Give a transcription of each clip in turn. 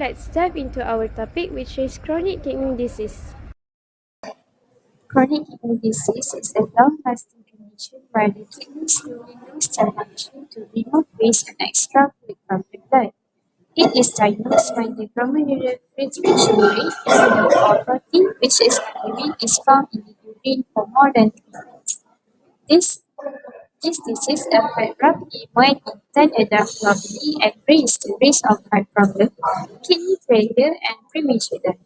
let's dive into our topic, which is chronic kidney disease. Chronic kidney disease is a long-lasting condition where the kidneys slowly lose their function to remove waste and extra fluid from the blood. It is diagnosed when the glomerular filtration rate is low or protein, which is when urine is found in the urine for more than 3 days. This, this disease affects roughly 1 in 10 adults globally and raises the risk of heart problem, kidney failure, and premature death.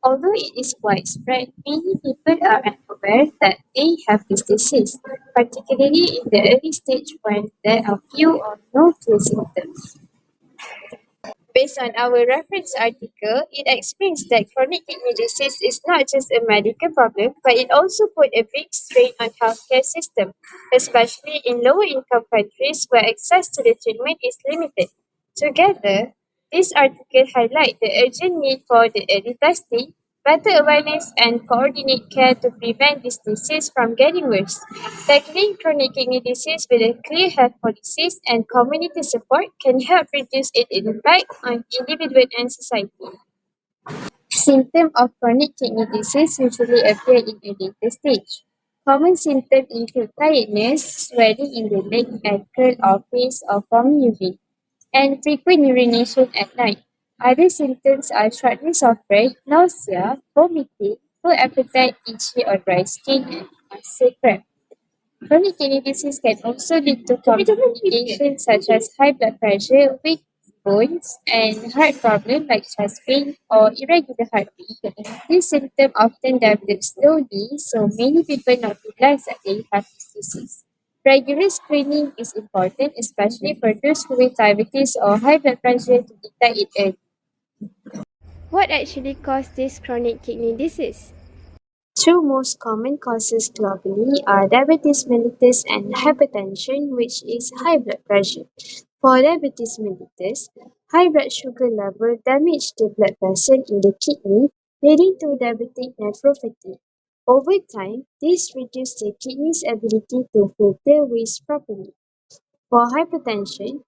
Although it is widespread, many people are unaware that they have this disease, particularly in the early stage when there are few or no clear symptoms. Based on our reference article, it explains that chronic kidney disease is not just a medical problem, but it also put a big strain on healthcare system, especially in lower income countries where access to the treatment is limited. Together, this article highlights the urgent need for the early testing, better awareness, and coordinate care to prevent this disease from getting worse. Tackling chronic kidney disease with a clear health policies and community support can help reduce its impact on individual and society. Symptoms of chronic kidney disease usually appear in a later stage. Common symptoms include tiredness, swelling in the leg, ankle, or face, or from urine, and frequent urination at night. Other symptoms are shortness of breath, nausea, vomiting, poor appetite, itchy or dry skin, and muscle cramp. Chronic kidney disease can also lead to complications such as high blood pressure, weak bones, and heart problems like chest pain or irregular heartbeat. These symptoms often develop slowly, so many people not realize that they have this disease. Regular screening is important, especially for those with diabetes or high blood pressure to detect it early. What actually causes this chronic kidney disease? Two most common causes globally are diabetes mellitus and hypertension, which is high blood pressure. For diabetes mellitus, high blood sugar level damage the blood vessel in the kidney, leading to diabetic nephropathy. Over time, this reduces the kidney's ability to filter waste properly. For hypertension,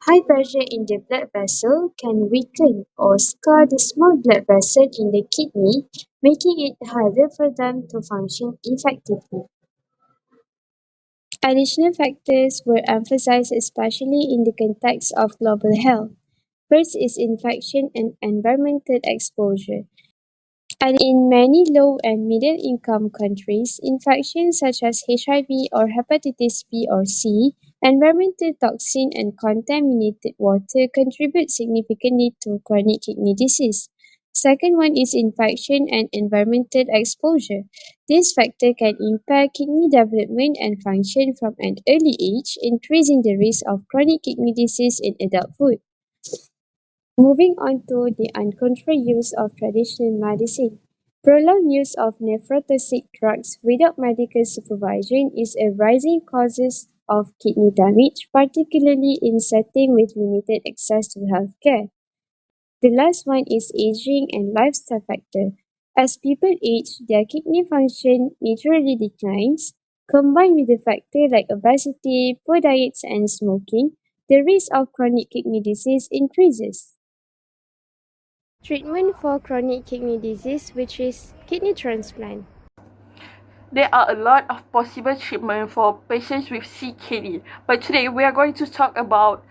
high pressure in the blood vessel can weaken or scar the small blood vessel in the kidney, making it harder for them to function effectively. Additional factors were emphasized especially in the context of global health. First is infection and environmental exposure. And in many low and middle income countries, infections such as HIV or hepatitis B or C, environmental toxin and contaminated water contribute significantly to chronic kidney disease. Second one is infection and environmental exposure. This factor can impair kidney development and function from an early age, increasing the risk of chronic kidney disease in adulthood. Moving on to the uncontrolled use of traditional medicine. Prolonged use of nephrotoxic drugs without medical supervision is a rising cause of kidney damage, particularly in settings with limited access to healthcare. The last one is aging and lifestyle factor. As people age, their kidney function naturally declines. Combined with the factor like obesity, poor diets, and smoking, the risk of chronic kidney disease increases. Treatment for chronic kidney disease, which is kidney transplant. There are a lot of possible treatment for patients with CKD, but today we are going to talk about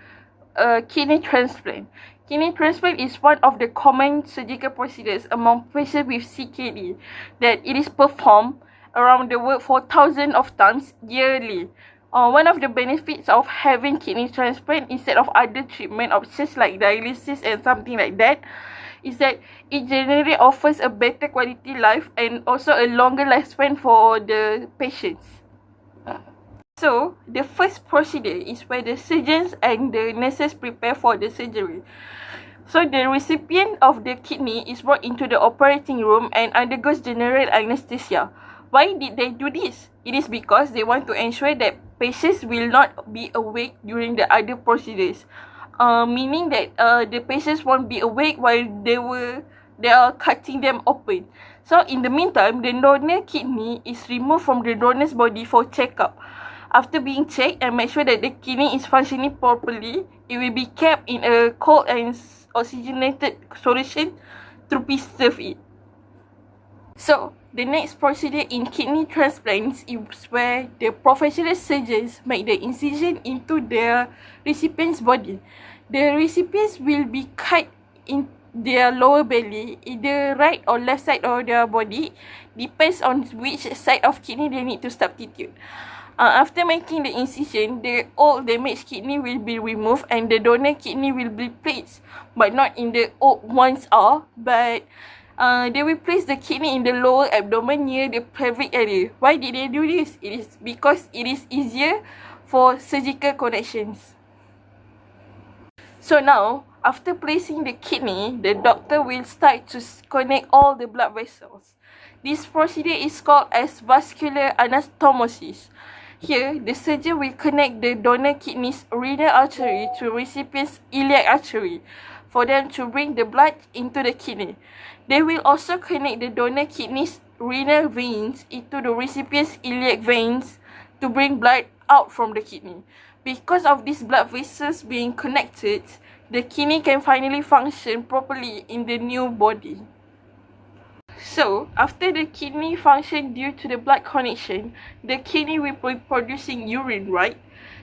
kidney transplant. Kidney transplant is one of the common surgical procedures among patients with CKD that it is performed around the world for thousands of times yearly. One of the benefits of having kidney transplant instead of other treatment options like dialysis and something like that is that it generally offers a better quality life and also a longer lifespan for the patients. So, the first procedure is where the surgeons and the nurses prepare for the surgery. So, the recipient of the kidney is brought into the operating room and undergoes general anesthesia. Why did they do this? It is because they want to ensure that patients will not be awake during the other procedures. Meaning that the patients won't be awake while they are cutting them open. So in the meantime, the donor kidney is removed from the donor's body for checkup. After being checked and make sure that the kidney is functioning properly, it will be kept in a cold and oxygenated solution to preserve it. So, the next procedure in kidney transplants is where the professional surgeons make the incision into the recipient's body. The recipients will be cut in their lower belly, either right or left side of their body, depends on which side of kidney they need to substitute. After making the incision, the old damaged kidney will be removed and the donor kidney will be placed, but not in the old ones but they will place the kidney in the lower abdomen near the pelvic area. Why did they do this? It is because it is easier for surgical connections. So now, after placing the kidney, the doctor will start to connect all the blood vessels. This procedure is called as vascular anastomosis. Here, the surgeon will connect the donor kidney's renal artery to recipient's iliac artery for them to bring the blood into the kidney. They will also connect the donor kidney's renal veins into the recipient's iliac veins to bring blood out from the kidney. Because of these blood vessels being connected, the kidney can finally function properly in the new body. So, after the kidney function due to the blood connection, the kidney will be producing urine, right?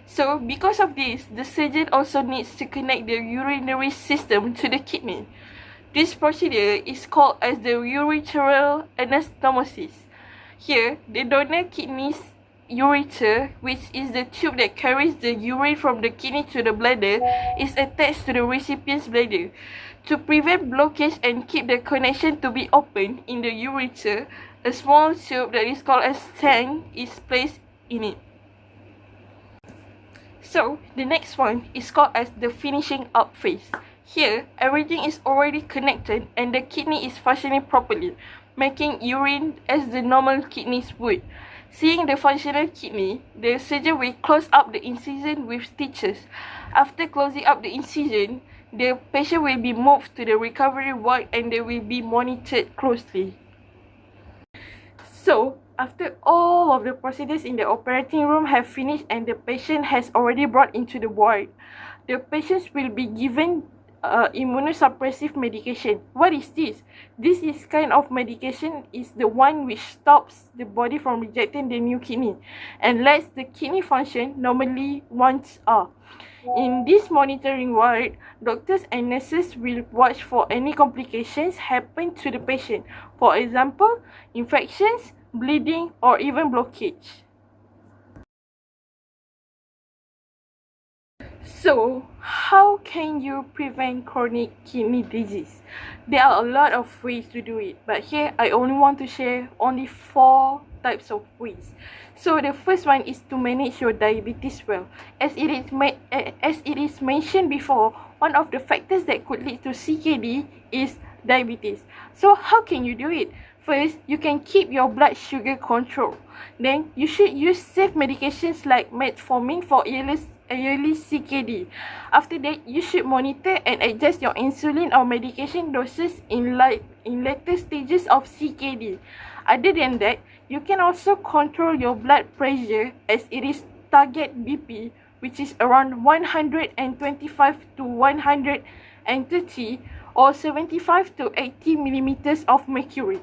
So, because of this, the surgeon also needs to connect the urinary system to the kidney. This procedure is called as the urethral anastomosis. Here, the donor kidney's ureter, which is the tube that carries the urine from the kidney to the bladder, is attached to the recipient's bladder. To prevent blockage and keep the connection to be open in the ureter, a small tube that is called as tank is placed in it. So, the next one is called as the finishing up phase. Here, everything is already connected and the kidney is functioning properly, making urine as the normal kidneys would. Seeing the functional kidney, the surgeon will close up the incision with stitches. After closing up the incision, the patient will be moved to the recovery ward and they will be monitored closely. So, after all of the procedures in the operating room have finished and the patient has already brought into the ward, the patients will be given immunosuppressive medication. What is this? This is kind of medication is the one which stops the body from rejecting the new kidney and lets the kidney function normally once are. In this monitoring ward, doctors and nurses will watch for any complications happen to the patient. For example, infections, bleeding, or even blockage. So, how can you prevent chronic kidney disease? There are a lot of ways to do it, but here I only want to share only 4 types of ways. So, the first one is to manage your diabetes well. As it is mentioned before, one of the factors that could lead to CKD is diabetes. So, how can you do it? First, you can keep your blood sugar control. Then, you should use safe medications like metformin for early CKD. After that, you should monitor and adjust your insulin or medication doses in later stages of CKD. Other than that, you can also control your blood pressure as it is target BP, which is around 125 to 130 or 75 to 80 millimeters of mercury.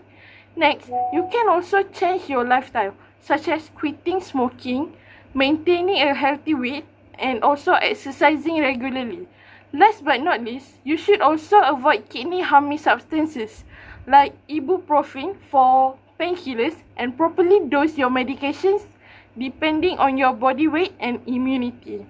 Next, you can also change your lifestyle, such as quitting smoking, maintaining a healthy weight, and also exercising regularly. Last but not least, you should also avoid kidney harming substances like ibuprofen for painkillers and properly dose your medications depending on your body weight and immunity.